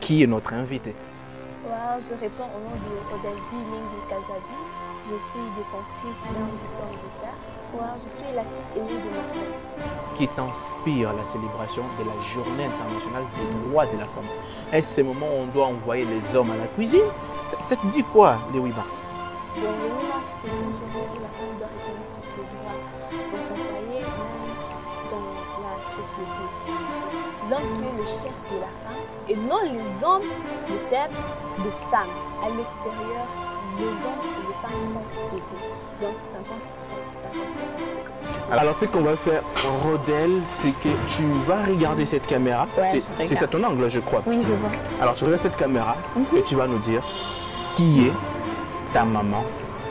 Qui est notre invité? Je réponds au nom de Rodolphe Lingi Kazadi. Je suis détentrice d'un diplôme d'État. Je suis la fille aînée de ma classe. Qui t'inspire la célébration de la Journée internationale des droits de la femme? Est-ce ce moment où on doit envoyer les hommes à la cuisine? Ça te dit quoi, le 8 mars? Le 8 mars, c'est une journée où la femme doit reconnaître ses droits dans son foyer, même dans la société. L'homme qui est le chef de la femme et non les hommes le chef des femmes. À l'extérieur, les hommes et les femmes sont égaux. Donc 50%, 50%. Alors ce qu'on va faire, Rodel, c'est que tu vas regarder cette caméra. Ouais, c'est ça ton angle, je crois. Oui, je vois. Alors tu regardes cette caméra et tu vas nous dire qui est ta maman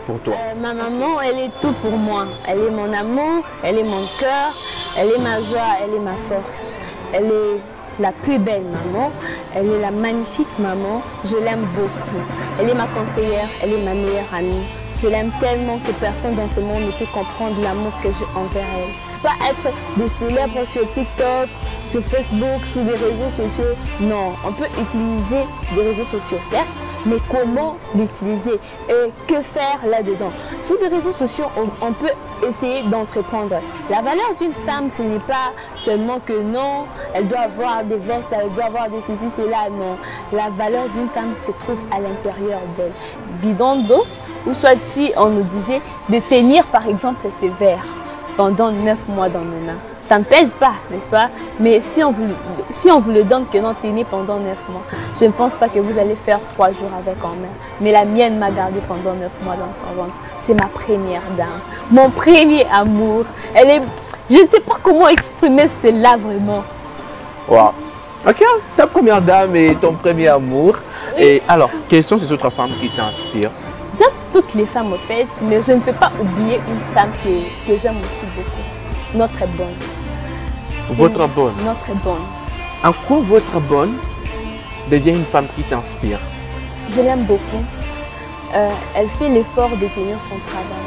pour toi. Ma maman, elle est tout pour moi. Elle est mon amour, elle est mon cœur, elle est ma joie, elle est ma force. Elle est la plus belle maman, elle est la magnifique maman, je l'aime beaucoup. Elle est ma conseillère, elle est ma meilleure amie. Je l'aime tellement que personne dans ce monde ne peut comprendre l'amour que j'ai envers elle. Pas être des célèbres sur TikTok, sur Facebook, sur les réseaux sociaux. Non, on peut utiliser des réseaux sociaux, certes, mais comment l'utiliser et que faire là-dedans? Sur les réseaux sociaux, on peut essayer d'entreprendre. La valeur d'une femme, ce n'est pas seulement que non, elle doit avoir des vestes, elle doit avoir des ceci, cela, non. La valeur d'une femme se trouve à l'intérieur d'elle. Bidon d'eau, ou soit si on nous disait de tenir par exemple ces verres pendant 9 mois dans nos mains. Ça ne pèse pas, n'est-ce pas? Mais si on vous le donne que non, tenez pendant 9 mois, je ne pense pas que vous allez faire 3 jours avec en main. Mais la mienne m'a gardé pendant 9 mois dans son ventre. C'est ma première dame, mon premier amour. Elle est... Je ne sais pas comment exprimer cela vraiment. Wow. Ok, ta première dame et ton premier amour. Oui. Et alors, quelles sont ces autres femmes qui t'inspirent? J'aime toutes les femmes au fait, mais je ne peux pas oublier une femme que j'aime aussi beaucoup. Notre bonne. Votre bonne? Notre bonne. En quoi votre bonne devient une femme qui t'inspire? Je l'aime beaucoup. Elle fait l'effort de tenir son travail.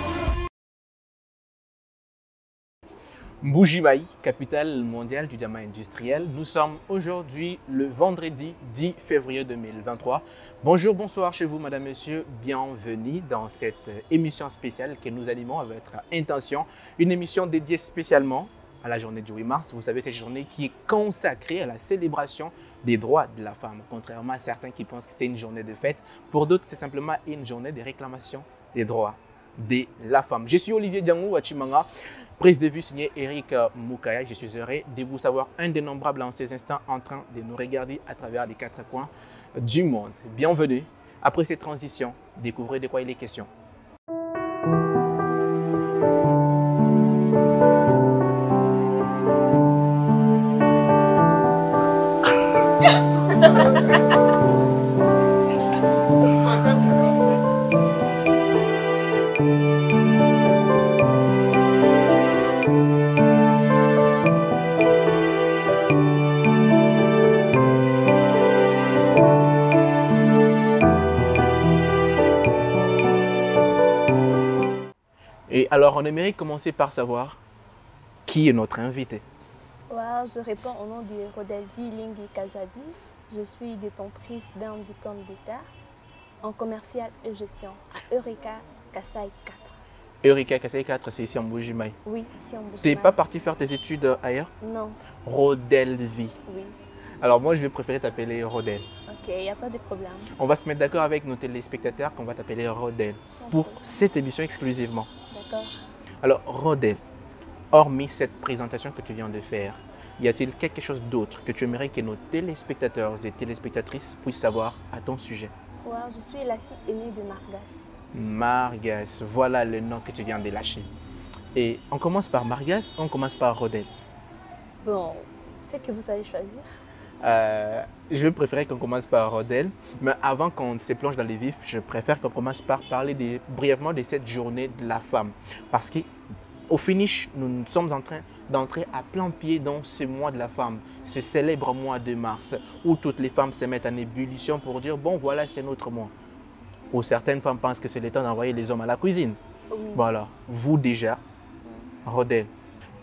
Mbuji-Mayi, capitale mondiale du diamant industriel. Nous sommes aujourd'hui le vendredi 10 février 2023. Bonjour, bonsoir chez vous, madame, monsieur. Bienvenue dans cette émission spéciale que nous animons avec votre intention. Une émission dédiée spécialement à la journée du 8 mars. Vous savez, cette journée qui est consacrée à la célébration des droits de la femme. Contrairement à certains qui pensent que c'est une journée de fête, pour d'autres, c'est simplement une journée de réclamation des droits de la femme. Je suis Olivier Diangou à Chimanga. Prise de vue signée Eric Moukaya. Je suis heureux de vous savoir indénombrable en ces instants en train de nous regarder à travers les 4 coins du monde. Bienvenue. Après cette transition, découvrez de quoi il est question. Et alors, on aimerait commencer par savoir qui est notre invité. Je réponds au nom de Rodolphe Lingi Kazadi. Je suis détentrice d'un diplôme d'État en commercial et gestion à Eureka Kasai 4. Eureka Kasai 4, c'est ici en Mbuji-Mayi? Oui, ici en Mbuji-Mayi. Tu n'es pas parti faire tes études ailleurs? Non. Rodelvi. Oui. Alors moi, je vais préférer t'appeler Rodel. Ok, il n'y a pas de problème. On va se mettre d'accord avec nos téléspectateurs qu'on va t'appeler Rodel pour cette émission exclusivement. D'accord. Alors Rodel, hormis cette présentation que tu viens de faire, y a-t-il quelque chose d'autre que tu aimerais que nos téléspectateurs et téléspectatrices puissent savoir à ton sujet? Je suis la fille aînée de Margas. Margas, voilà le nom que tu viens de lâcher. Et on commence par Margas ou on commence par Rodel? Bon, c'est que vous allez choisir. Je vais préférer qu'on commence par Rodel, mais avant qu'on se plonge dans les vifs, je préfère qu'on commence par parler brièvement de cette journée de la femme. Parce qu'au finish, nous sommes en train d'entrer à plein pied dans ce mois de la femme, ce célèbre mois de mars, où toutes les femmes se mettent en ébullition pour dire « bon voilà, c'est notre mois ». Ou certaines femmes pensent que c'est le temps d'envoyer les hommes à la cuisine. Oui. Voilà, vous déjà, Rodel,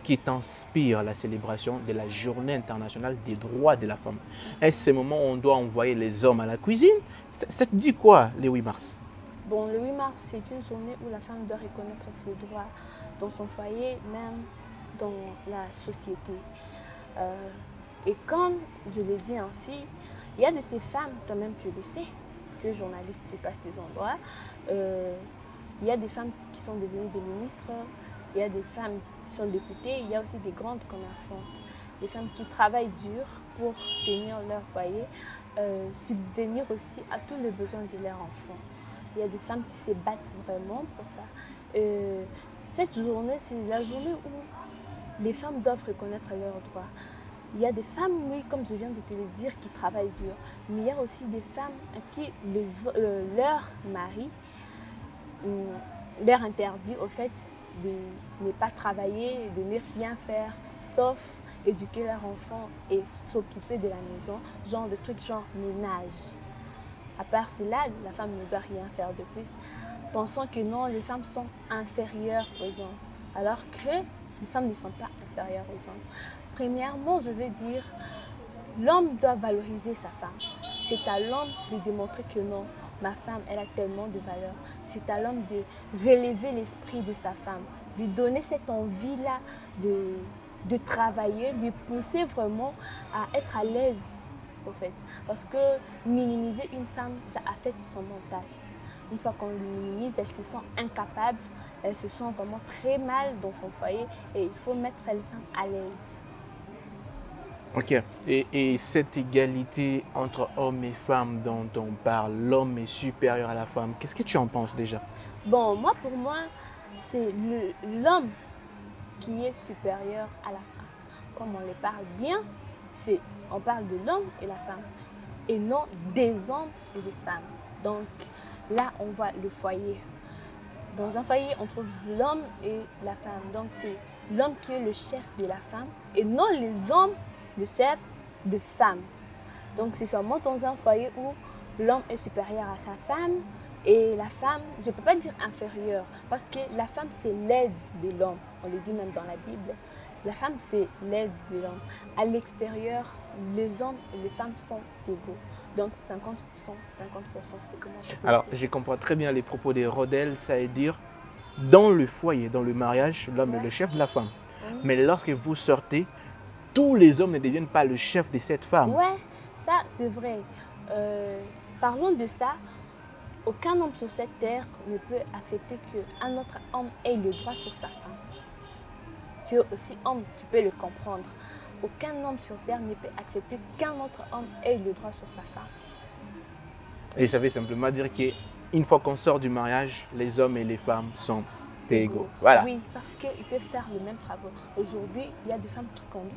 qui t'inspire la célébration de la Journée internationale des droits de la femme? Est-ce ce moment où on doit envoyer les hommes à la cuisine? Ça te dit quoi, le 8 mars? Bon, le 8 mars, c'est une journée où la femme doit reconnaître ses droits dans son foyer, même dans la société. Et comme je l'ai dit ainsi, il y a de ces femmes, toi-même tu le sais, tu es journaliste, tu passes des endroits, il y a des femmes qui sont devenues des ministres, il y a des femmes qui sont députées, il y a aussi des grandes commerçantes, des femmes qui travaillent dur pour tenir leur foyer, subvenir aussi à tous les besoins de leurs enfants. Il y a des femmes qui se battent vraiment pour ça. Cette journée, c'est la journée où les femmes doivent reconnaître leurs droits. Il y a des femmes, oui, comme je viens de te le dire, qui travaillent dur. Mais il y a aussi des femmes à qui leur mari leur interdit au fait de ne pas travailler, de ne rien faire, sauf éduquer leurs enfants et s'occuper de la maison, genre de trucs genre ménage. À part cela, la femme ne doit rien faire de plus, pensant que non, les femmes sont inférieures aux hommes, alors que les femmes ne sont pas inférieures aux hommes. Premièrement, je veux dire, l'homme doit valoriser sa femme. C'est à l'homme de démontrer que non, ma femme, elle a tellement de valeur. C'est à l'homme de relever l'esprit de sa femme, lui donner cette envie-là de travailler, lui pousser vraiment à être à l'aise. Fait. Parce que minimiser une femme, ça affecte son mental. Une fois qu'on lui minimise, elle se sent incapable, elle se sent vraiment très mal dans son foyer et il faut mettre les femmes à l'aise. Ok. Et cette égalité entre hommes et femmes dont on parle, l'homme est supérieur à la femme, qu'est-ce que tu en penses déjà? Bon, pour moi, c'est l'homme qui est supérieur à la femme. Comme on le parle bien, on parle de l'homme et la femme, et non des hommes et des femmes. Donc là, on voit le foyer. Dans un foyer, on trouve l'homme et la femme. Donc c'est l'homme qui est le chef de la femme, et non les hommes le chef de femme. Donc c'est seulement dans un foyer où l'homme est supérieur à sa femme, et la femme, je ne peux pas dire inférieure, parce que la femme, c'est l'aide de l'homme. On le dit même dans la Bible. La femme, c'est l'aide de l'homme. À l'extérieur, les hommes et les femmes sont égaux. Donc 50%, 50%, c'est comment ça peut Alors, être. je comprends très bien les propos de Rodel, ça veut dire, dans le foyer, dans le mariage, l'homme est le chef de la femme. Mais lorsque vous sortez, tous les hommes ne deviennent pas le chef de cette femme. Ouais, ça c'est vrai. Parlons de ça. Aucun homme sur cette terre ne peut accepter qu'un autre homme ait le droit sur sa femme. Tu es aussi homme, tu peux le comprendre. Aucun homme sur terre ne peut accepter qu'un autre homme ait le droit sur sa femme. Et ça veut simplement dire qu'une fois qu'on sort du mariage, les hommes et les femmes sont égaux. Voilà. Oui, parce qu'ils peuvent faire les mêmes travaux. Aujourd'hui, il y a des femmes qui conduisent.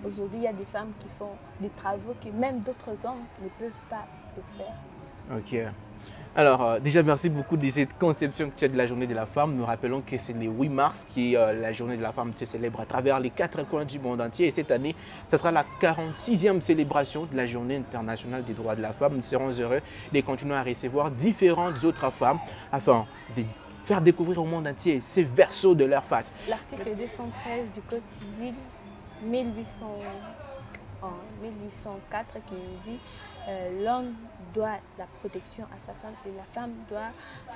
Aujourd'hui, il y a des femmes qui font des travaux que même d'autres hommes ne peuvent pas le faire. Ok. Alors, déjà, merci beaucoup de cette conception que tu as de la journée de la femme. Nous rappelons que c'est le 8 mars qui est la journée de la femme se célèbre à travers les 4 coins du monde entier. Et cette année, ce sera la 46e célébration de la journée internationale des droits de la femme. Nous serons heureux de continuer à recevoir différentes autres femmes afin de faire découvrir au monde entier ces versos de leur face. L'article 213 du Code civil 1804 qui nous dit l'homme doit la protection à sa femme et la femme doit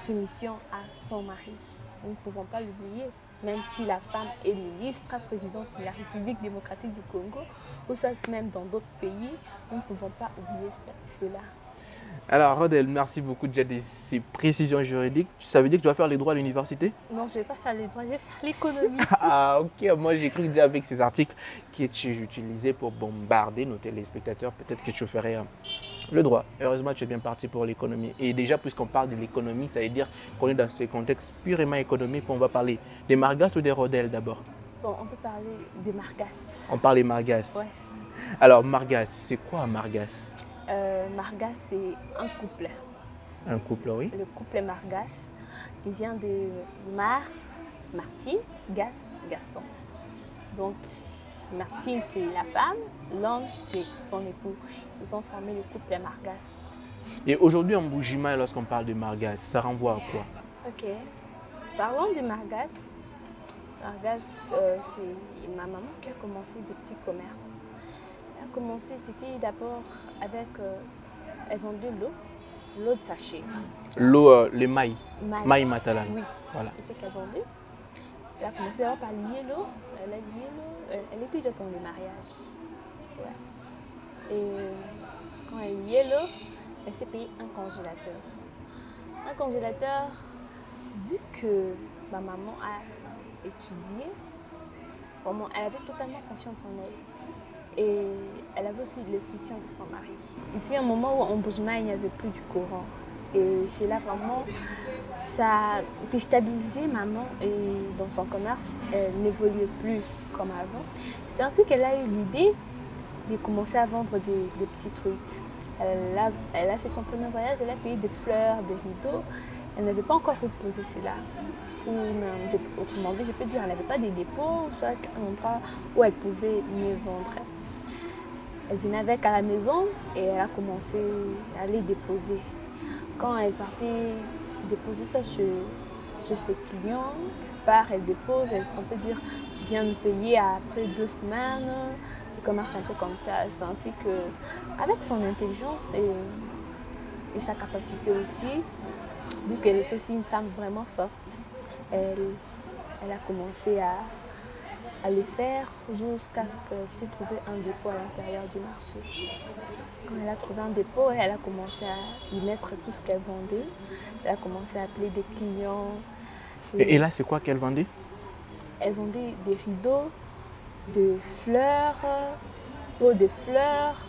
soumission à son mari. Nous ne pouvons pas l'oublier, même si la femme est ministre, présidente de la République démocratique du Congo, ou soit même dans d'autres pays, nous ne pouvons pas oublier cela. Alors, Rodel, merci beaucoup déjà de ces précisions juridiques. Ça veut dire que tu vas faire les droits à l'université? Non, je ne vais pas faire les droits, je vais faire l'économie. Ah, ok. Moi, j'ai cru que déjà avec ces articles que tu utilisais pour bombarder nos téléspectateurs, peut-être que tu ferais le droit. Heureusement, tu es bien parti pour l'économie. Et déjà, puisqu'on parle de l'économie, ça veut dire qu'on est dans ce contexte purement économique. On va parler des margas ou des rodelles d'abord? Bon, on peut parler des margas. On parle des margas. Ouais. Alors, margas, c'est quoi un margas? Margas, c'est un couple. Un couple, oui. Le couple Margas, qui vient de Martine, Gaston. Donc, Martine, c'est la femme, l'homme, c'est son époux. Ils ont formé le couple Margas. Et aujourd'hui, en Buji-Mayi, lorsqu'on parle de margas, ça renvoie à quoi? Ok. Parlons de Margas. Argas, c'est ma maman qui a commencé des petits commerces. Elle a commencé, c'était d'abord avec, elle vendait l'eau de sachet. L'eau, le maï. Maïs. Maï matalan. Oui, Voilà. c'est ce qu'elle vendait. Elle a commencé d'abord par lier l'eau. Elle a lié l'eau. Elle était déjà dans le mariage. Ouais. Et quand elle liait l'eau, elle s'est payée un congélateur. Un congélateur, vu que ma maman a étudié, vraiment, elle avait totalement confiance en elle. Et elle avait aussi le soutien de son mari. Il y a un moment où en Boujma, il n'y avait plus du courant. Et c'est là vraiment, ça a déstabilisé maman et dans son commerce, elle n'évoluait plus comme avant. C'est ainsi qu'elle a eu l'idée de commencer à vendre des petits trucs. Elle a fait son premier voyage, elle a payé des fleurs, des rideaux. Elle n'avait pas encore reposé cela. Ou autrement dit, je peux dire, elle n'avait pas des dépôts, soit un endroit où elle pouvait mieux vendre. Elle venait avec à la maison et elle a commencé à les déposer. Quand elle partait déposer ça chez ses clients, elle dépose, on peut dire, vient nous payer après 2 semaines. Elle commence un peu comme ça. C'est ainsi que, avec son intelligence et sa capacité aussi, vu qu'elle est aussi une femme vraiment forte, elle a commencé à le faire jusqu'à ce qu'elle s'est trouvé un dépôt à l'intérieur du marché. Quand elle a trouvé un dépôt, elle a commencé à y mettre tout ce qu'elle vendait. Elle a commencé à appeler des clients. Et là, c'est quoi qu'elle vendait? Elle vendait des rideaux, des fleurs, pots de fleurs,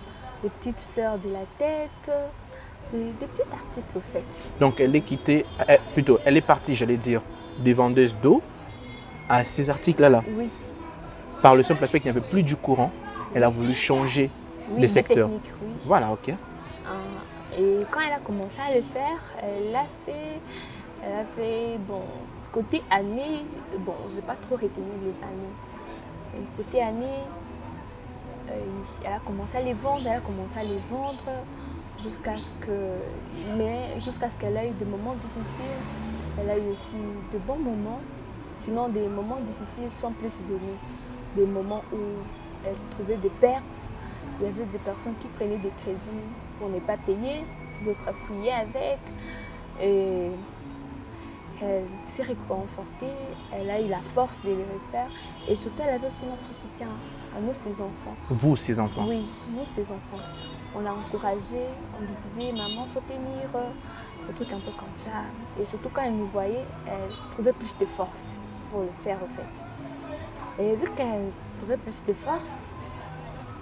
des petites fleurs de la tête, des petits articles au fait. Donc elle est quittée, plutôt, elle est partie, j'allais dire, des vendeuses d'eau à ces articles-là. Oui. Par le simple fait qu'il n'y avait plus du courant, elle a voulu changer de secteur. Technique, oui. Voilà, ok. Et quand elle a commencé à le faire, elle a fait, bon, côté année, bon, je n'ai pas trop retenu les années. Et côté année, elle a commencé à les vendre, jusqu'à ce qu'elle ait eu des moments difficiles. Elle a eu aussi de bons moments. Sinon, des moments difficiles sont plus venus. Des moments où elle trouvait des pertes. Il y avait des personnes qui prenaient des crédits pour ne pas payer. Les autres fouillaient avec. Et elle s'est réconfortée. Elle a eu la force de le refaire. Et surtout, elle avait aussi notre soutien à nous, ses enfants. Vous, ses enfants? Oui, nous, ses enfants. On l'a encouragée. On lui disait, maman, il faut tenir. Des trucs un peu comme ça. Et surtout, quand elle nous voyait, elle trouvait plus de force pour le faire, en fait. Et vu qu'elle trouvait plus de force,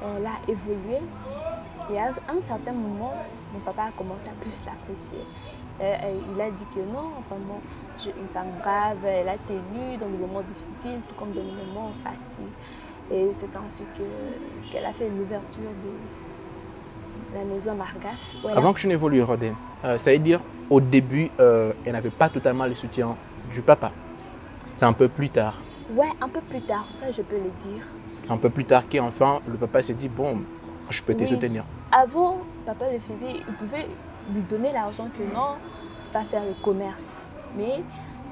elle a évolué. Et à un certain moment, mon papa a commencé à plus l'apprécier. Il a dit que non, vraiment, j'ai une femme brave, elle a tenu dans les moments difficiles, tout comme dans les moments faciles. Et c'est ainsi qu'elle a fait l'ouverture de la maison Margas. Avant que je n'évolue, Rodin, ça veut dire au début, elle n'avait pas totalement le soutien du papa. C'est un peu plus tard. Ouais, un peu plus tard, ça je peux le dire. C'est un peu plus tard qu'enfin, le papa s'est dit, bon, je peux te soutenir. Avant, papa le faisait, il pouvait lui donner l'argent que non, va faire le commerce. Mais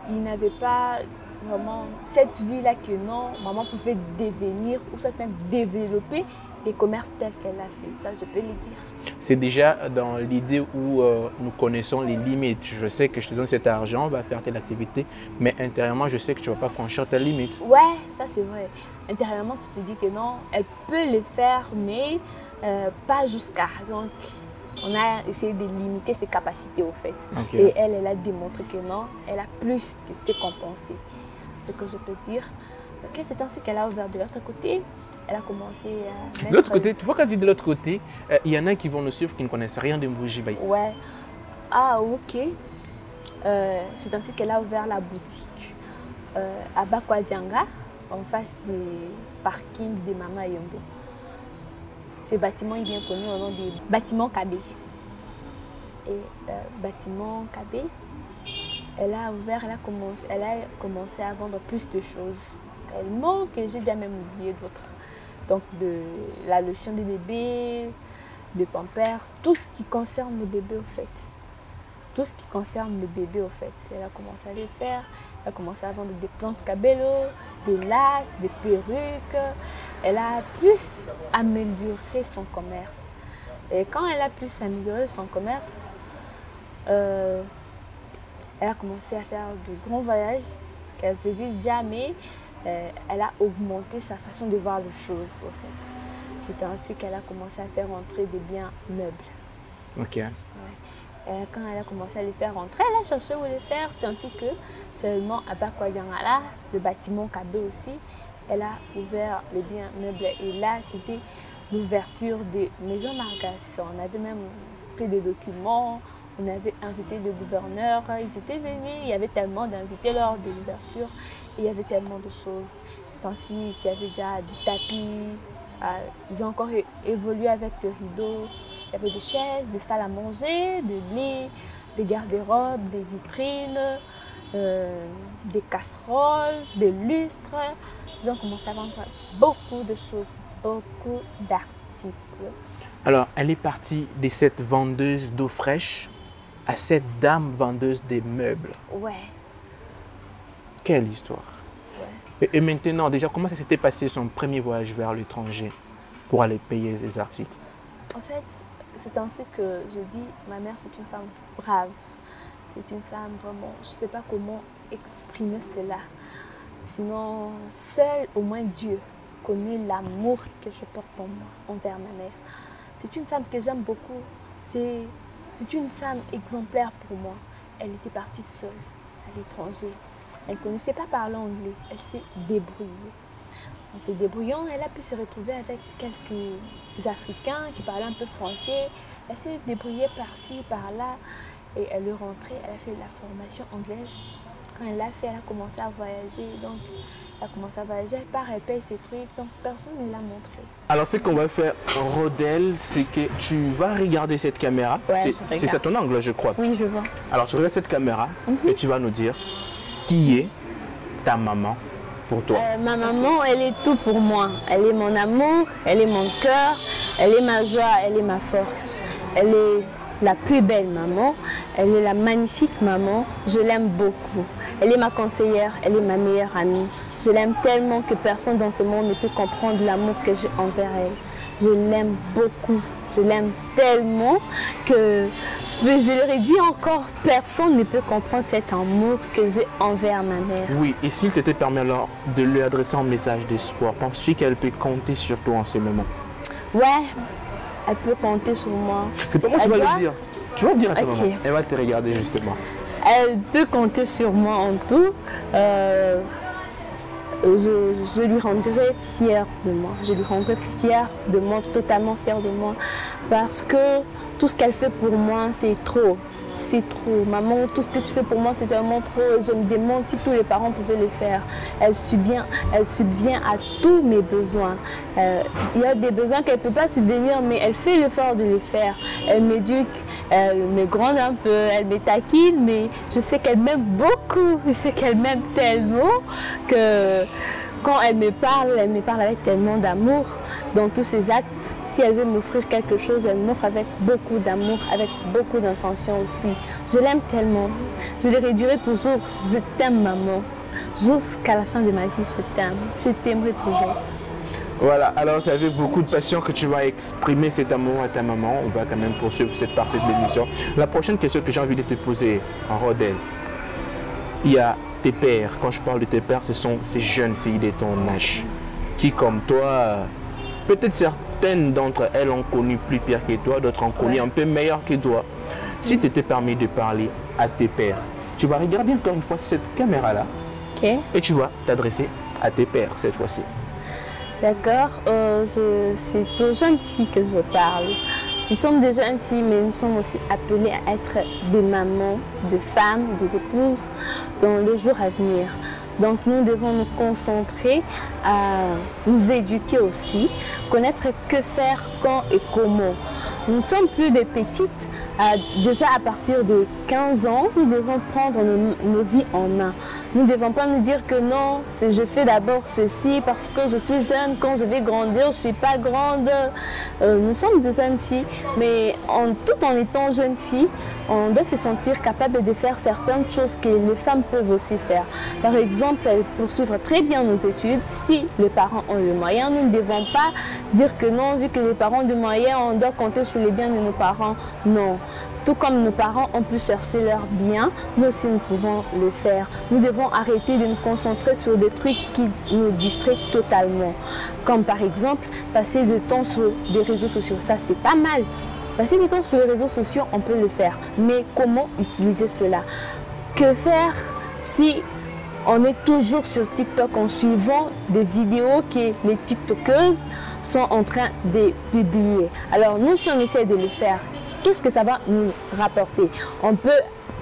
il n'avait pas vraiment cette vie-là que non, maman pouvait devenir ou soit même développer des commerces tels qu'elle a fait. Ça, je peux le dire. C'est déjà dans l'idée où nous connaissons les limites. Je sais que je te donne cet argent, on va faire telle activité, mais intérieurement, je sais que tu ne vas pas franchir telle limite. Ouais, ça c'est vrai. Intérieurement, tu te dis que non, elle peut le faire, mais pas jusqu'à. Donc, on a essayé de limiter ses capacités au fait. Okay. Et elle a démontré que non, elle a plus que ses compensées. Ce que je peux dire. Okay, c'est ainsi qu'elle a ouvert de l'autre côté. Elle a commencé à mettre... De l'autre côté, tu vois quand tu dis de l'autre côté, il y en a qui vont nous suivre qui ne connaissent rien de Mbujimai. Ouais. Ah, ok. C'est ainsi qu'elle a ouvert la boutique à Bakwadianga, en face du parking de Mama Yombo. Ce bâtiment est bien connu au nom du bâtiment KB. Et bâtiment KB, elle a ouvert, elle a commencé à vendre plus de choses. Tellement que j'ai déjà même oublié d'autres. Donc de la lotion des bébés, des pampers, tout ce qui concerne le bébé au fait. tout ce qui concerne le bébé, au fait. Elle a commencé à les faire. Elle a commencé à vendre des plantes cabello, des lasses, des perruques. Elle a plus amélioré son commerce. Et quand elle a plus amélioré son commerce, elle a commencé à faire de grands voyages qu'elle faisait jamais. Elle a augmenté sa façon de voir les choses, au fait. C'est ainsi qu'elle a commencé à faire rentrer des biens meubles. Ok. Ouais. Et quand elle a commencé à les faire rentrer, elle a cherché où les faire. C'est ainsi que seulement à Bakwadiangala, le bâtiment Kabé aussi, elle a ouvert les biens meubles. Et là, c'était l'ouverture des maisons Margas. On avait même fait des documents, on avait invité des gouverneurs. Ils étaient venus, il y avait tellement d'invités lors de l'ouverture. Et il y avait tellement de choses. C'est ainsi qu'il y avait déjà des tapis. Ils ont encore évolué avec le rideau. Il y avait des chaises, des salles à manger, des lits, des garde-robes, des vitrines, des casseroles, des lustres. Ils ont commencé à vendre beaucoup de choses, beaucoup d'articles. Alors, elle est partie de cette vendeuse d'eau fraîche à cette dame vendeuse des meubles. Ouais. Quelle histoire. Ouais. Et maintenant, déjà, comment ça s'était passé son premier voyage vers l'étranger pour aller payer ses articles? En fait, c'est ainsi que je dis, ma mère c'est une femme brave. C'est une femme vraiment, je ne sais pas comment exprimer cela. Sinon, seul au moins Dieu connaît l'amour que je porte en moi, envers ma mère. C'est une femme que j'aime beaucoup. C'est une femme exemplaire pour moi. Elle était partie seule à l'étranger. Elle ne connaissait pas parler anglais. Elle s'est débrouillée. En se débrouillant, elle a pu se retrouver avec quelques Africains qui parlaient un peu français. Elle s'est débrouillée par-ci, par-là. Et elle est rentrée, elle a fait la formation anglaise. Quand elle l'a fait, elle a commencé à voyager. Donc, elle a commencé à voyager, elle part, elle paye ses trucs. Donc, personne ne l'a montré. Alors, ce qu'on va faire, Rodel, c'est que tu vas regarder cette caméra. Ouais, c'est ça ton angle, je crois. Oui, je vois. Alors, tu regardes cette caméra et tu vas nous dire qui est ta maman pour toi. Ma maman, elle est tout pour moi. Elle est mon amour, elle est mon cœur, elle est ma joie, elle est ma force. Elle est la plus belle maman, elle est la magnifique maman, je l'aime beaucoup. Elle est ma conseillère, elle est ma meilleure amie. Je l'aime tellement que personne dans ce monde ne peut comprendre l'amour que j'ai envers elle. Je l'aime beaucoup, je l'aime tellement que je leur ai dit encore, personne ne peut comprendre cet amour que j'ai envers ma mère. Oui, et s'il te permet alors de lui adresser un message d'espoir, penses-tu qu'elle peut compter sur toi en ces moments? Ouais, elle peut compter sur moi. C'est pas moi qui va le dire. Tu vas le dire à ta Ok. maman. Elle va te regarder justement. Elle peut compter sur moi en tout. Je lui rendrai fière de moi. Je lui rendrai fière de moi, totalement fière de moi. Parce que tout ce qu'elle fait pour moi, c'est trop. C'est trop. Maman, tout ce que tu fais pour moi, c'est tellement trop. Et je me demande si tous les parents pouvaient le faire. Elle subvient à tous mes besoins. Il y a des besoins qu'elle ne peut pas subvenir, mais elle fait l'effort de les faire. Elle m'éduque, elle me gronde un peu, elle me taquine, mais je sais qu'elle m'aime beaucoup. Je sais qu'elle m'aime tellement que quand elle me parle avec tellement d'amour dans tous ses actes. Si elle veut m'offrir quelque chose, elle m'offre avec beaucoup d'amour, avec beaucoup d'intention aussi. Je l'aime tellement. Je lui redirai toujours, je t'aime maman. Jusqu'à la fin de ma vie, je t'aime. Je t'aimerai toujours. Voilà, alors c'est avec beaucoup de passion que tu vas exprimer cet amour à ta maman. On va quand même poursuivre cette partie de l'émission. La prochaine question que j'ai envie de te poser, Rodel, il y a tes pères. Quand je parle de tes pères, ce sont ces jeunes filles de ton âge qui, comme toi, peut-être certaines d'entre elles ont connu plus pire que toi, d'autres ont connu un peu meilleur que toi. Si tu t'es permis de parler à tes pères, tu vas regarder encore une fois cette caméra-là et tu vas t'adresser à tes pères cette fois-ci. D'accord, c'est aux jeunes filles que je parle. Nous sommes des jeunes filles, mais nous sommes aussi appelées à être des mamans, des femmes, des épouses dans le jour à venir. Donc nous devons nous concentrer à nous éduquer aussi, connaître que faire, quand et comment. Nous ne sommes plus des petites, Déjà à partir de 15 ans, nous devons prendre nos vies en main. Nous ne devons pas nous dire que non, je fais d'abord ceci parce que je suis jeune, quand je vais grandir, je ne suis pas grande. Nous sommes de jeunes filles, mais tout en étant jeunes filles, on doit se sentir capable de faire certaines choses que les femmes peuvent aussi faire. Par exemple, poursuivre très bien nos études. Si les parents ont les moyens, nous ne devons pas dire que non, vu que les parents ont des moyens, on doit compter sur les biens de nos parents. Non. Tout comme nos parents ont pu chercher leur bien, nous aussi nous pouvons le faire. Nous devons arrêter de nous concentrer sur des trucs qui nous distraient totalement. Comme par exemple, passer du temps sur des réseaux sociaux. Ça, c'est pas mal. Passer du temps sur les réseaux sociaux, on peut le faire. Mais comment utiliser cela? Que faire si on est toujours sur TikTok en suivant des vidéos que les TikTokeuses sont en train de publier? Alors nous, si on essaie de le faire, qu'est-ce que ça va nous rapporter? On peut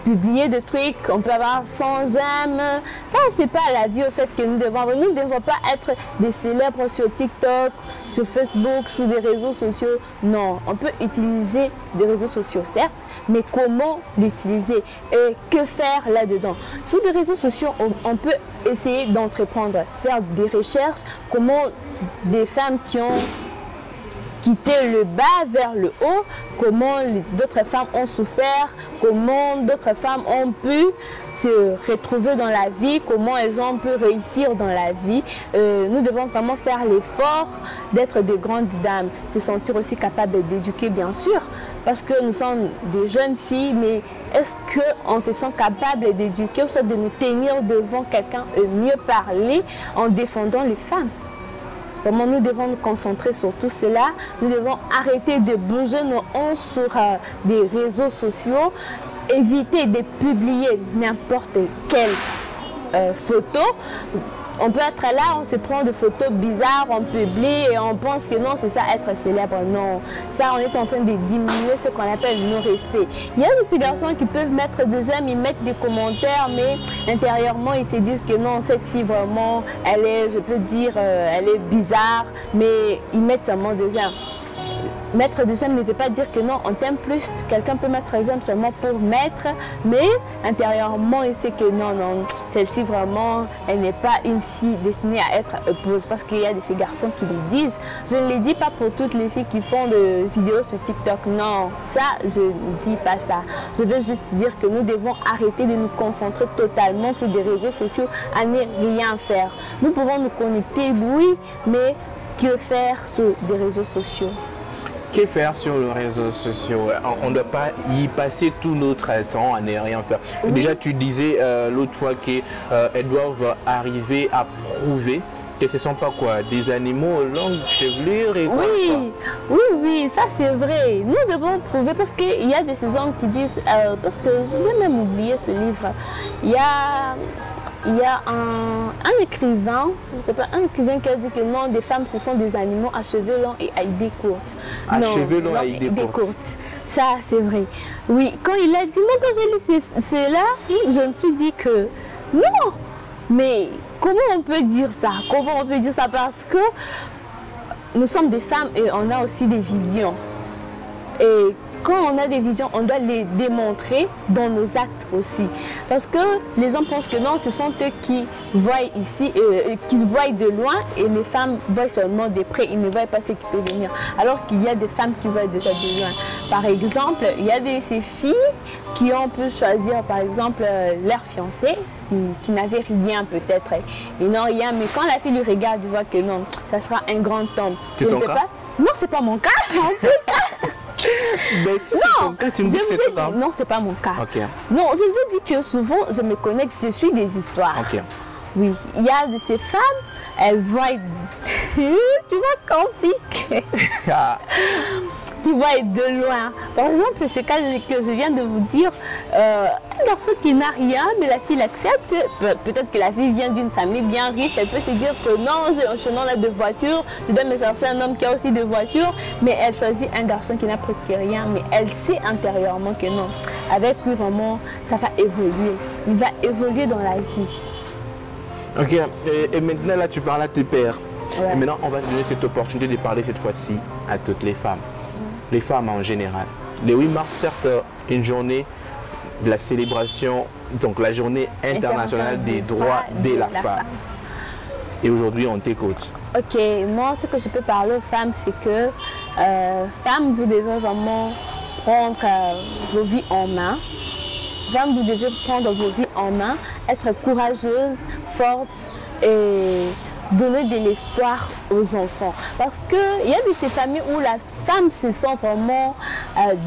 publier des trucs, on peut avoir 100 j'aime. Ça, c'est pas la vie au fait que nous devons avoir. Nous ne devons pas être des célèbres sur TikTok, sur Facebook, sur des réseaux sociaux. Non, on peut utiliser des réseaux sociaux, certes, mais comment l'utiliser et que faire là-dedans? Sur des réseaux sociaux, on peut essayer d'entreprendre, faire des recherches, comment des femmes qui ont quitter le bas vers le haut, comment d'autres femmes ont souffert, comment d'autres femmes ont pu se retrouver dans la vie, comment elles ont pu réussir dans la vie. Nous devons vraiment faire l'effort d'être de grandes dames, se sentir aussi capable d'éduquer bien sûr, parce que nous sommes des jeunes filles, mais est-ce qu'on se sent capable d'éduquer ou soit de nous tenir devant quelqu'un et mieux parler en défendant les femmes? Vraiment, nous devons nous concentrer sur tout cela. Nous devons arrêter de bouger nos hanches sur des réseaux sociaux, éviter de publier n'importe quelle photo. On peut être là, on se prend des photos bizarres, on publie et on pense que non, c'est ça être célèbre. Non, ça on est en train de diminuer ce qu'on appelle le non-respect. Il y a de ces garçons qui peuvent mettre des j'aime, ils mettent des commentaires, mais intérieurement ils se disent que non, cette fille vraiment, elle est, je peux dire, elle est bizarre, mais ils mettent seulement des j'aime. Mettre des j'aime ne veut pas dire que non, on t'aime plus. Quelqu'un peut mettre j'aime seulement pour mettre, mais intérieurement, il sait que non, non, celle-ci vraiment, elle n'est pas une fille destinée à être épouse. Parce qu'il y a de ces garçons qui le disent. Je ne le dis pas pour toutes les filles qui font des vidéos sur TikTok. Non, ça, je ne dis pas ça. Je veux juste dire que nous devons arrêter de nous concentrer totalement sur des réseaux sociaux à ne rien faire. Nous pouvons nous connecter, oui, mais que faire sur des réseaux sociaux? Que faire sur les réseaux sociaux? On ne doit pas y passer tout notre temps à ne rien faire. Oui. Déjà, tu disais l'autre fois qu'elles doivent arriver à prouver que ce ne sont pas quoi, des animaux aux longues chevelures et quoi, oui, quoi. Oui, ça c'est vrai. Nous devons prouver parce qu'il y a des hommes qui disent, parce que j'ai même oublié ce livre, il y a un écrivain, je sais pas, un écrivain qui a dit que non, des femmes ce sont des animaux à cheveux longs et à idées courtes. À cheveux longs et idées courtes. Ça c'est vrai. Oui, quand il a dit, moi quand j'ai lu cela, je me suis dit que non, mais comment on peut dire ça? Comment on peut dire ça? Parce que nous sommes des femmes et on a aussi des visions. Et quand on a des visions, on doit les démontrer dans nos actes aussi. Parce que les hommes pensent que non, ce sont eux qui voient ici, qui voient de loin et les femmes voient seulement de près. Ils ne voient pas ce qui peut venir. Alors qu'il y a des femmes qui voient déjà de loin. Par exemple, il y a ces filles qui ont pu choisir par exemple leur fiancé qui n'avait rien peut-être. Ils n'ont rien, mais quand la fille lui regarde, il voit que non, ça sera un grand homme. C'est ton cas? Non, c'est pas mon cas. En tout cas. Mais si c'est ton cas, tu me dis que c'est ton cas. Non, c'est pas mon cas. Okay. Non, je vous dis que souvent, je me connecte, je suis des histoires. Okay. Oui, il y a de ces femmes, elles voient... tu vois, config. Qui voient de loin. Par exemple, ce cas que je viens de vous dire, un garçon qui n'a rien, mais la fille l'accepte. Peut-être que la fille vient d'une famille bien riche, elle peut se dire que non, j'ai un chemin là de voiture, je dois me chercher un homme qui a aussi de voiture, mais elle choisit un garçon qui n'a presque rien, mais elle sait intérieurement que non. Avec lui, vraiment, ça va évoluer. Il va évoluer dans la vie. Ok, et maintenant là, tu parles à tes pères. Ouais. Et maintenant, on va te donner cette opportunité de parler cette fois-ci à toutes les femmes. Les femmes en général. Le 8 mars, certes, une journée de la célébration, donc la journée internationale des droits de la femme. Et aujourd'hui, on t'écoute. Ok, moi, ce que je peux parler aux femmes, c'est que femmes, vous devez vraiment prendre vos vies en main. Femmes, vous devez prendre vos vies en main, être courageuse, forte et donner de l'espoir aux enfants. Parce qu'il y a de ces familles où la femme se sent vraiment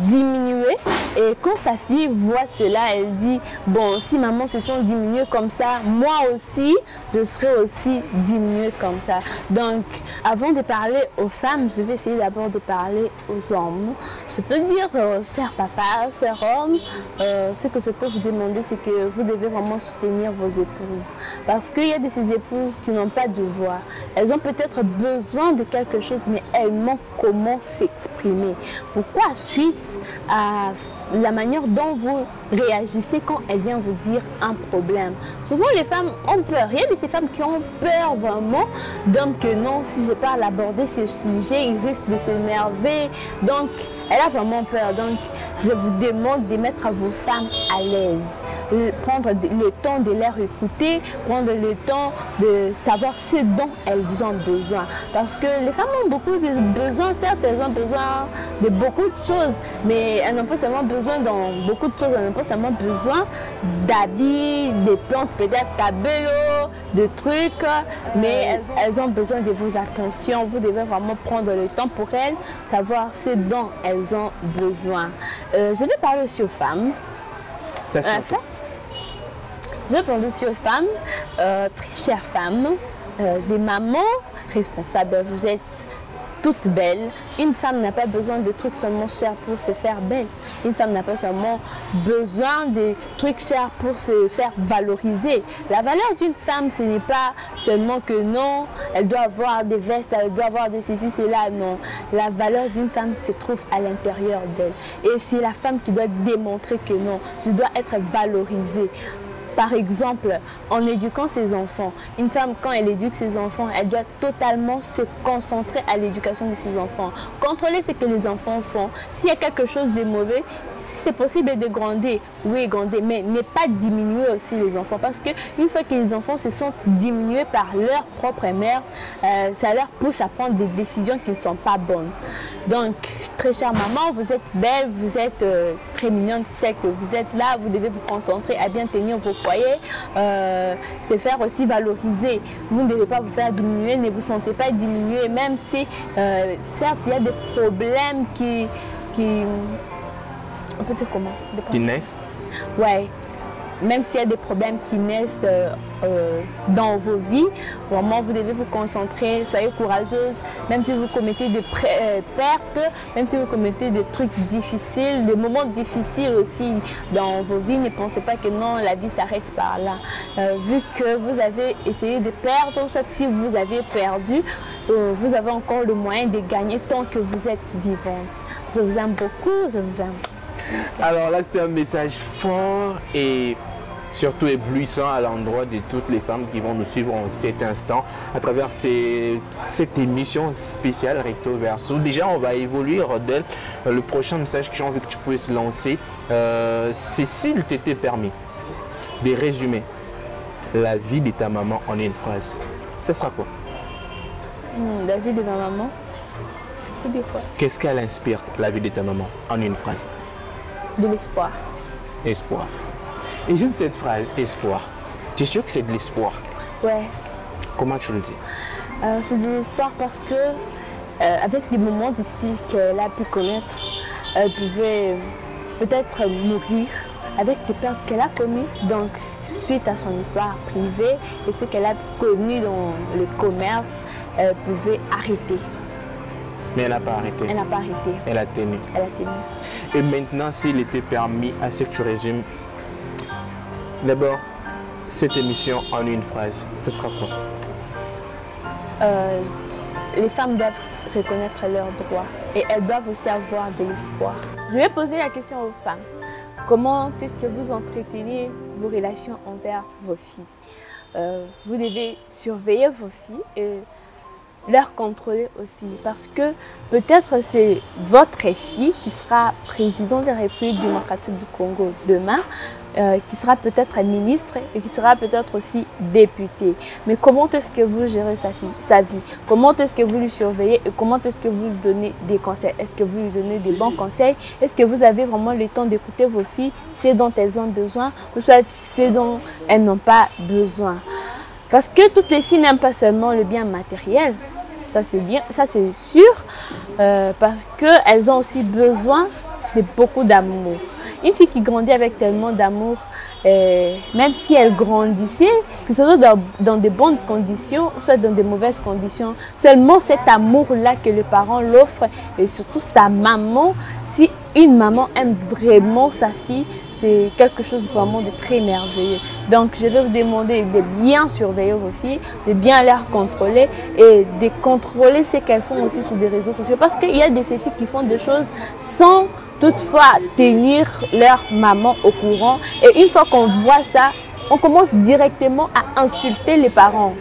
diminuée et quand sa fille voit cela, elle dit bon, si maman se sent diminuée comme ça, moi aussi, je serai aussi diminuée comme ça. Donc, avant de parler aux femmes, je vais essayer d'abord de parler aux hommes. Je peux dire, cher papa, cher homme, ce que je peux vous demander, c'est que vous devez vraiment soutenir vos épouses. Parce qu'il y a de ces épouses qui n'ont pas de voix. Elles ont peut-être besoin de quelque chose, mais elles manquent comment s'exprimer. Pourquoi suite à la manière dont vous réagissez quand elles viennent vous dire un problème? Souvent les femmes ont peur. Il y a de ces femmes qui ont peur vraiment. Donc non, si je parle aborder ce sujet, ils risquent de s'énerver. Donc elle a vraiment peur. Donc je vous demande de mettre vos femmes à l'aise. Prendre le temps de les écouter, prendre le temps de savoir ce dont elles ont besoin. Parce que les femmes ont beaucoup de besoins, certes, elles ont besoin de beaucoup de choses, mais elles n'ont pas seulement besoin de beaucoup de choses, elles n'ont pas seulement besoin d'habits, de plantes, peut-être tableaux, de trucs, mais elles ont besoin de vos attentions. Vous devez vraiment prendre le temps pour elles, savoir ce dont elles ont besoin. Je vais parler aussi aux femmes. Je vais parler aussi aux femmes, très chères femmes, des mamans responsables. Vous êtes toutes belles. Une femme n'a pas besoin de trucs seulement chers pour se faire belle. Une femme n'a pas seulement besoin de trucs chers pour se faire valoriser. La valeur d'une femme, ce n'est pas seulement que non, elle doit avoir des vestes, elle doit avoir des ceci, cela, non. La valeur d'une femme se trouve à l'intérieur d'elle. Et c'est la femme qui doit démontrer que non, je dois être valorisée. Par exemple, en éduquant ses enfants, une femme, quand elle éduque ses enfants, elle doit totalement se concentrer à l'éducation de ses enfants. Contrôler ce que les enfants font. S'il y a quelque chose de mauvais, si c'est possible de gronder, oui, gronder, mais ne pas diminuer aussi les enfants. Parce qu'une fois que les enfants se sont diminués par leur propre mère, ça leur pousse à prendre des décisions qui ne sont pas bonnes. Donc, très chère maman, vous êtes belle, vous êtes très mignonne, telle que vous êtes là, vous devez vous concentrer à bien tenir vos foyers, se faire aussi valoriser. Vous ne devez pas vous faire diminuer, ne vous sentez pas diminuer, même si, certes, il y a des problèmes qui on peut dire comment? Qui naissent? Ouais. Même s'il y a des problèmes qui naissent dans vos vies, vraiment vous devez vous concentrer, soyez courageuse, même si vous commettez des pertes, même si vous commettez des trucs difficiles, des moments difficiles aussi dans vos vies, ne pensez pas que non, la vie s'arrête par là. Vu que vous avez essayé de perdre, soit si vous avez perdu, vous avez encore le moyen de gagner tant que vous êtes vivante. Je vous aime beaucoup, je vous aime. Alors là, c'était un message fort et surtout éblouissant à l'endroit de toutes les femmes qui vont nous suivre en cet instant à travers cette émission spéciale Recto Verso. Déjà, on va évoluer, Rodel. Le prochain message que j'ai envie que tu puisses lancer, c'est s'il t'était permis de résumer la vie de ta maman en une phrase. Ce sera quoi? La vie de ma maman? Qu'est-ce qu'elle inspire, la vie de ta maman, en une phrase? De l'espoir. Espoir. Et j'aime cette phrase, espoir. Tu es sûr que c'est de l'espoir? Ouais. Comment tu le dis? C'est de l'espoir parce que, avec les moments difficiles qu'elle a pu connaître, elle pouvait peut-être mourir avec les pertes qu'elle a commises. Donc, suite à son histoire privée et ce qu'elle a connu dans le commerce, elle pouvait arrêter. Mais elle n'a pas arrêté. Elle n'a pas arrêté. Elle a tenu. Elle a tenu. Et maintenant, s'il était permis à ce que tu résumes, d'abord, cette émission en une phrase, ce sera quoi? Les femmes doivent reconnaître leurs droits et elles doivent aussi avoir de l'espoir. Je vais poser la question aux femmes. Comment est-ce que vous entretenez vos relations envers vos filles? Vous devez surveiller vos filles et leur contrôler aussi. Parce que peut-être c'est votre fille qui sera président de la République démocratique du Congo demain, qui sera peut-être ministre et qui sera peut-être aussi député. Mais comment est-ce que vous gérez sa vie? Comment est-ce que vous lui surveillez et comment est-ce que vous lui donnez des conseils? Est-ce que vous lui donnez des bons conseils? Est-ce que vous avez vraiment le temps d'écouter vos filles, ce dont elles ont besoin, ou soit ce dont elles n'ont pas besoin? Parce que toutes les filles n'aiment pas seulement le bien matériel, ça c'est bien, ça c'est sûr, parce qu'elles ont aussi besoin de beaucoup d'amour. Une fille qui grandit avec tellement d'amour, même si elle grandissait, que ce soit dans de bonnes conditions ou soit dans de mauvaises conditions, seulement cet amour-là que les parents l'offrent et surtout sa maman, si une maman aime vraiment sa fille, c'est quelque chose vraiment de très merveilleux. Donc, je vais vous demander de bien surveiller vos filles, de bien les contrôler et de contrôler ce qu'elles font aussi sur des réseaux sociaux. Parce qu'il y a des filles qui font des choses sans toutefois tenir leur maman au courant. Et une fois qu'on voit ça, on commence directement à insulter les parents.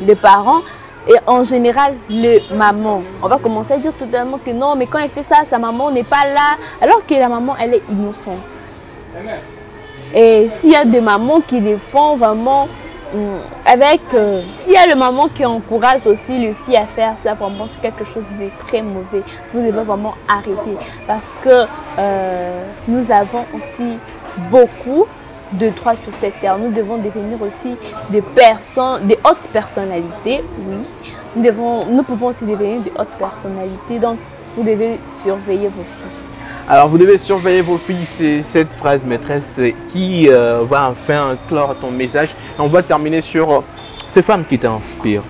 Les parents et en général, les mamans. On va commencer à dire totalement que non, mais quand elle fait ça, sa maman n'est pas là. Alors que la maman, elle est innocente. Et s'il y a des mamans qui les font vraiment avec... s'il y a le maman qui encourage aussi les filles à faire ça, vraiment c'est quelque chose de très mauvais. Vous devez vraiment arrêter parce que nous avons aussi beaucoup de droits sur cette terre. Nous devons devenir aussi des personnes, des hautes personnalités, oui. Nous pouvons aussi devenir des hautes personnalités, donc vous devez surveiller vos filles. Alors, vous devez surveiller vos filles, c'est cette phrase maîtresse qui va enfin clore ton message. On va terminer sur ces femmes qui t'inspirent.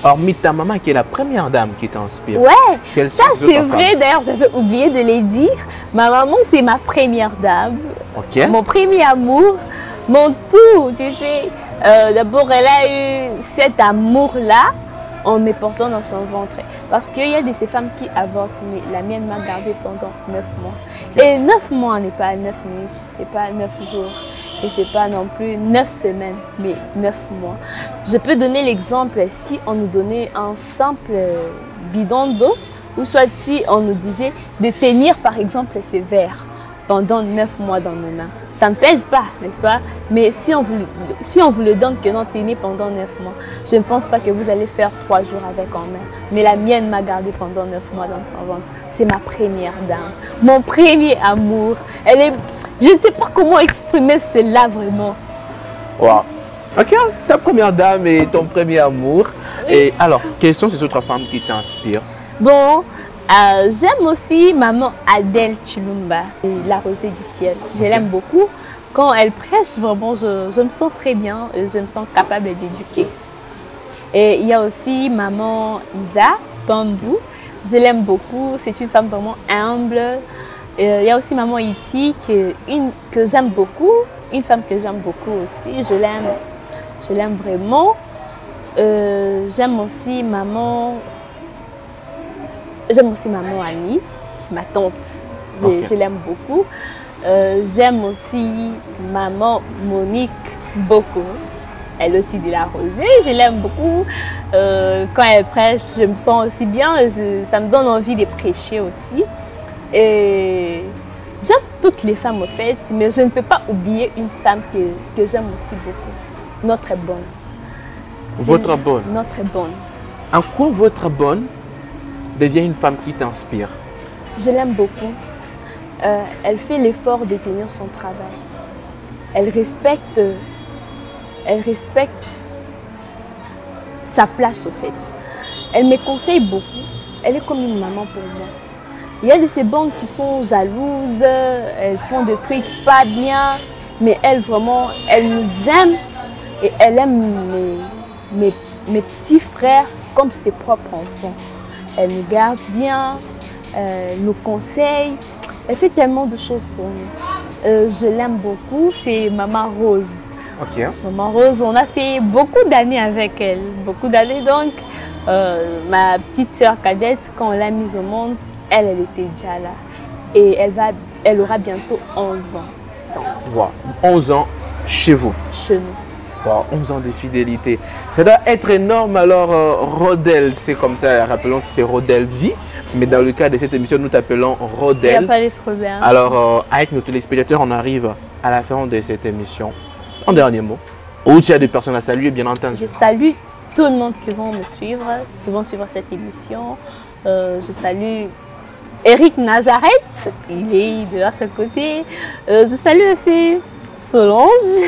Hormis ta maman qui est la première dame qui t'inspire. Ouais, ça c'est vrai. D'ailleurs, j'avais oublié de les dire. Ma maman, c'est ma première dame. Okay. Mon premier amour, mon tout, tu sais. D'abord, elle a eu cet amour-là en me portant dans son ventre. Parce qu'il y a de ces femmes qui avortent, mais la mienne m'a gardée pendant 9 mois. Et 9 mois n'est pas 9 minutes, c'est pas 9 jours. Et c'est pas non plus 9 semaines, mais 9 mois. Je peux donner l'exemple si on nous donnait un simple bidon d'eau, ou soit si on nous disait de tenir par exemple ces verres pendant 9 mois dans nos mains. Ça ne pèse pas, n'est-ce pas? Mais si on vous le donne que non, tenez pendant 9 mois, je ne pense pas que vous allez faire 3 jours avec en main. Mais la mienne m'a gardée pendant 9 mois dans son ventre. C'est ma première dame, mon premier amour. Elle est... Je ne sais pas comment exprimer cela vraiment. Wow. Ok, ta première dame et ton premier amour. Oui. Et alors, quelles sont ces autres femmes qui t'inspirent? Bon, j'aime aussi maman Adèle Chilumba, la rosée du ciel. Je l'aime beaucoup. Quand elle prêche, vraiment, je me sens très bien et je me sens capable d'éduquer. Et il y a aussi maman Isa Bambou. Je l'aime beaucoup. C'est une femme vraiment humble. Il y a aussi maman Iti que j'aime beaucoup. Une femme que j'aime beaucoup aussi. Je l'aime vraiment. J'aime aussi maman Annie, ma tante. Je l'aime beaucoup. J'aime aussi maman Monique beaucoup. Elle aussi de la rosée. Je l'aime beaucoup. Quand elle prêche, je me sens aussi bien. Ça me donne envie de prêcher aussi. Et j'aime toutes les femmes au fait, mais je ne peux pas oublier une femme que j'aime aussi beaucoup. Notre bonne. Votre bonne? Notre bonne. En quoi votre bonne devient une femme qui t'inspire? Je l'aime beaucoup. Elle fait l'effort de tenir son travail. Elle respecte sa place au fait. Elle me conseille beaucoup. Elle est comme une maman pour moi. Il y a de ces bonnes qui sont jalouses, elles font des trucs pas bien, mais elle vraiment, elle nous aime et elle aime mes petits frères comme ses propres enfants. Elle nous garde bien, elle nous conseille, elle fait tellement de choses pour nous. Je l'aime beaucoup, c'est Maman Rose. Ok. Maman Rose, on a fait beaucoup d'années avec elle, beaucoup d'années donc. Ma petite soeur cadette, quand on l'a mise au monde, elle était déjà là. Et elle aura bientôt 11 ans. Donc, wow. 11 ans chez vous? Chez nous. Wow, 11 ans de fidélité. Ça doit être énorme. Alors, Rodel, c'est comme ça. Rappelons que c'est Rodel Vie. Mais dans le cas de cette émission, nous t'appelons Rodel. Il n'y a pas de problème. Alors, avec nos téléspectateurs, on arrive à la fin de cette émission. En dernier mot, où tu as des personnes à saluer, bien entendu. Je salue tout le monde qui vont me suivre, qui vont suivre cette émission. Je salue Eric Nazareth, il est de l'autre côté. Je salue aussi Solange.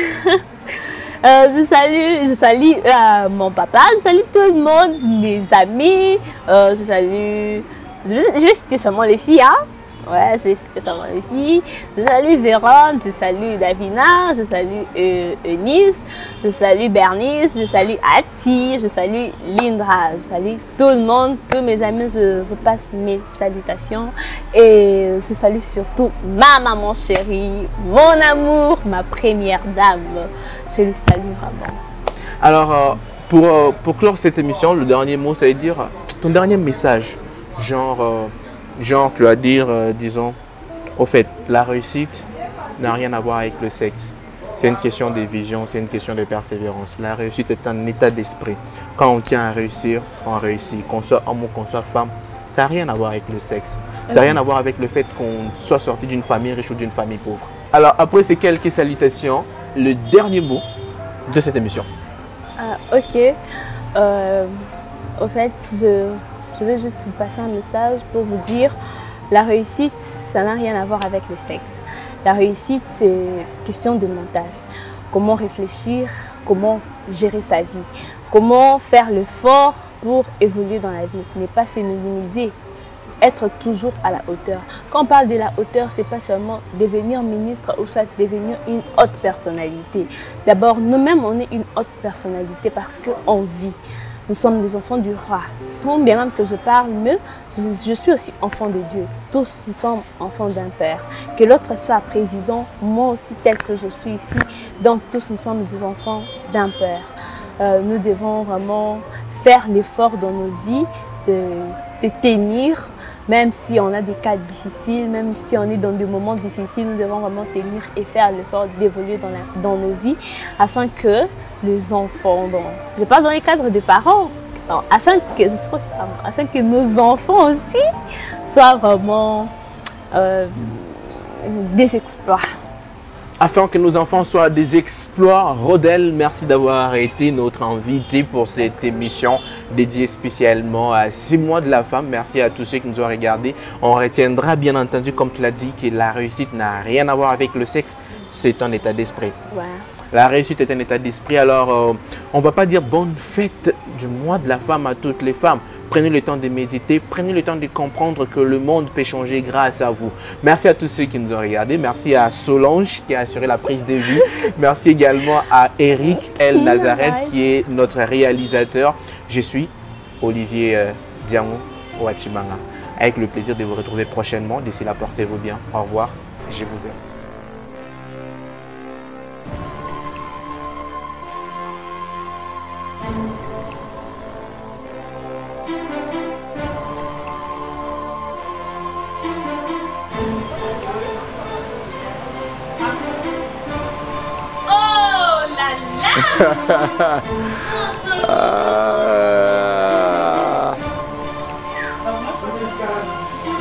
Je salue mon papa, je salue tout le monde, mes amis. Je vais citer seulement les filles, hein? Ouais, je vais citer seulement les filles. Je salue Véron, je salue Davina, je salue Eunice, je salue Bernice, je salue Ati, je salue Lindra, je salue tout le monde, tous mes amis, je vous passe mes salutations. Et je salue surtout ma maman chérie, mon amour, ma première dame. Je lui salue vraiment. Alors, pour clore cette émission, le dernier mot, ça veut dire ton dernier message. Genre, tu vas dire, disons, au fait, la réussite n'a rien à voir avec le sexe. C'est une question de vision, c'est une question de persévérance. La réussite est un état d'esprit. Quand on tient à réussir, on réussit. Qu'on soit homme ou qu'on soit femme, ça n'a rien à voir avec le sexe. Ça n'a rien à voir avec le fait qu'on soit sorti d'une famille riche ou d'une famille pauvre. Alors, après ces quelques salutations, le dernier mot de cette émission. Ok. Au fait, je vais juste vous passer un message pour vous dire la réussite, ça n'a rien à voir avec le sexe. La réussite, c'est question de montage. Comment réfléchir, comment gérer sa vie, comment faire l'effort pour évoluer dans la vie. Ne pas se minimiser, être toujours à la hauteur. Quand on parle de la hauteur, ce n'est pas seulement devenir ministre ou soit devenir une haute personnalité. D'abord, nous-mêmes, on est une haute personnalité parce qu'on vit. Nous sommes les enfants du roi. Tant bien même que je parle, mais je suis aussi enfant de Dieu. Tous nous sommes enfants d'un père. Que l'autre soit président, moi aussi tel que je suis ici. Donc tous nous sommes des enfants d'un père. Nous devons vraiment faire l'effort dans nos vies de tenir, même si on a des cas difficiles, même si on est dans des moments difficiles, nous devons vraiment tenir et faire l'effort d'évoluer dans nos vies afin que les enfants, je parle dans les cadres des parents, afin que nos enfants aussi soient vraiment des exploits. Afin que nos enfants soient des exploits, Rodel, merci d'avoir été notre invité pour cette émission dédiée spécialement à 6 mois de la femme. Merci à tous ceux qui nous ont regardés. On retiendra bien entendu, comme tu l'as dit, que la réussite n'a rien à voir avec le sexe, c'est un état d'esprit. Ouais. La réussite est un état d'esprit. Alors, on ne va pas dire bonne fête du mois de la femme à toutes les femmes. Prenez le temps de méditer, prenez le temps de comprendre que le monde peut changer grâce à vous. Merci à tous ceux qui nous ont regardés. Merci à Solange qui a assuré la prise de vue. Merci également à Eric El Nazareth qui est notre réalisateur. Je suis Olivier Diamo Ouachimanga. Avec le plaisir de vous retrouver prochainement. D'ici là, portez-vous bien. Au revoir. Je vous aime.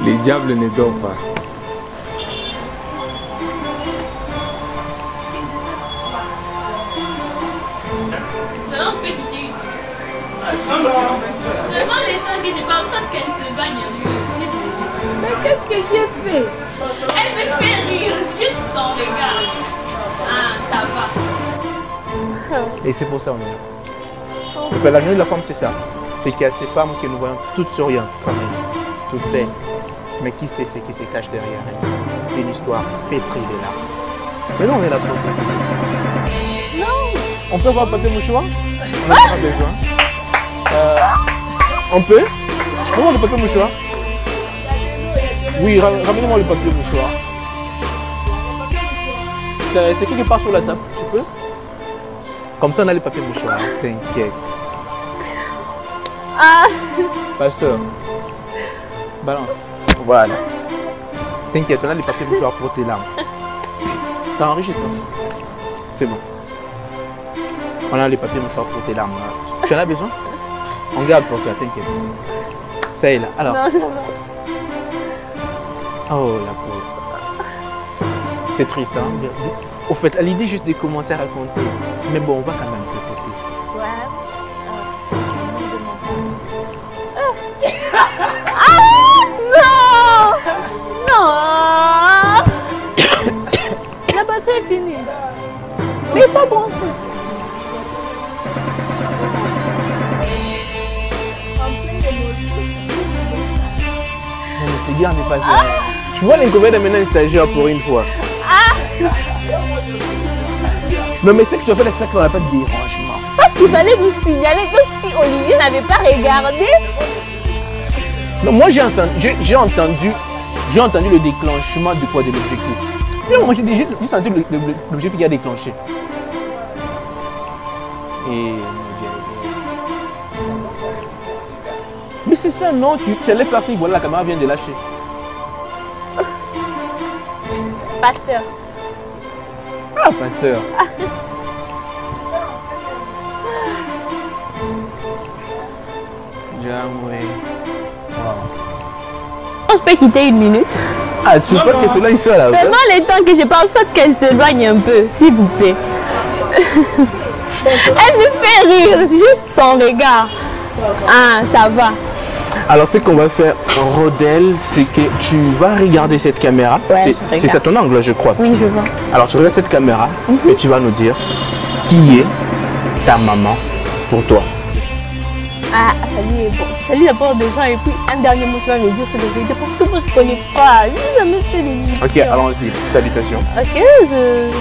Les diables ne dorment pas. Seulement, je peux quitter une minute. Seulement les temps que j'ai pas besoin qu'elle se bagne. Mais qu'est-ce que j'ai fait? Elle me fait rire, juste son regard. Ah, ça va. Et c'est pour ça qu'on est là. Enfin, la journée de la femme, c'est ça. C'est qu'il y a ces femmes que nous voyons toutes souriantes, toutes belles. Mais qui sait ce qui se cache derrière elle? Une histoire pétrie de larmes. Mais non, on est là pour ça. Non. On peut avoir le papier mouchoir? On n'a pas besoin. On peut? Comment le papier mouchoir? Oui, ramenez-moi le papier mouchoir. C'est quelque part sur la table. Tu peux? Comme ça, on a les papiers mouchoirs. T'inquiète. Ah. Pasteur, balance. Voilà. T'inquiète, on a les papiers mouchoirs pour tes larmes. Ça enregistre. C'est bon. On a les papiers mouchoirs pour tes larmes. Tu en as besoin? On garde pour toi, t'inquiète. Ça est là. Alors. Non, ça va. Oh la pauvre. C'est triste, hein? Au fait, l'idée juste de commencer à raconter. Mais bon, on va quand même t'écouter. Non! Non! La batterie est finie. Mais il faut brancher. Non, mais c'est bien, on n'est pas ça. Tu vois l'inconvénient de maintenant un stagiaire pour une fois. Non, mais c'est que tu as fait ça qu'on n'a pas de dérangement. Parce qu'il fallait vous signaler que si Olivier n'avait pas regardé. Non, moi j'ai entendu le déclenchement de quoi de l'objectif. Moi j'ai senti l'objectif qui a déclenché. Et mais c'est ça, non? Tu allais faire ça, voilà, la caméra vient de lâcher. Pasteur. Ah, pasteur. Jamoué. Je peux quitter une minute. Ah, tu veux pas que cela il soit là? Seulement le temps que je parle, soit qu'elle s'éloigne un peu, s'il vous plaît. Elle me fait rire, c'est juste son regard. Ah, ça va. Alors, ce qu'on va faire, Rodel, c'est que tu vas regarder cette caméra. Ouais, c'est ça ton angle, je crois. Oui, je vois. Alors, tu regardes cette caméra et tu vas nous dire qui est ta maman pour toi. Ah, salut, bon, salut d'abord des gens et puis un dernier mot tu vas me dire c'est la vérité parce que moi je connais pas, j'ai jamais fait l'émission. Ok, allons-y. Salutations. Ok, je...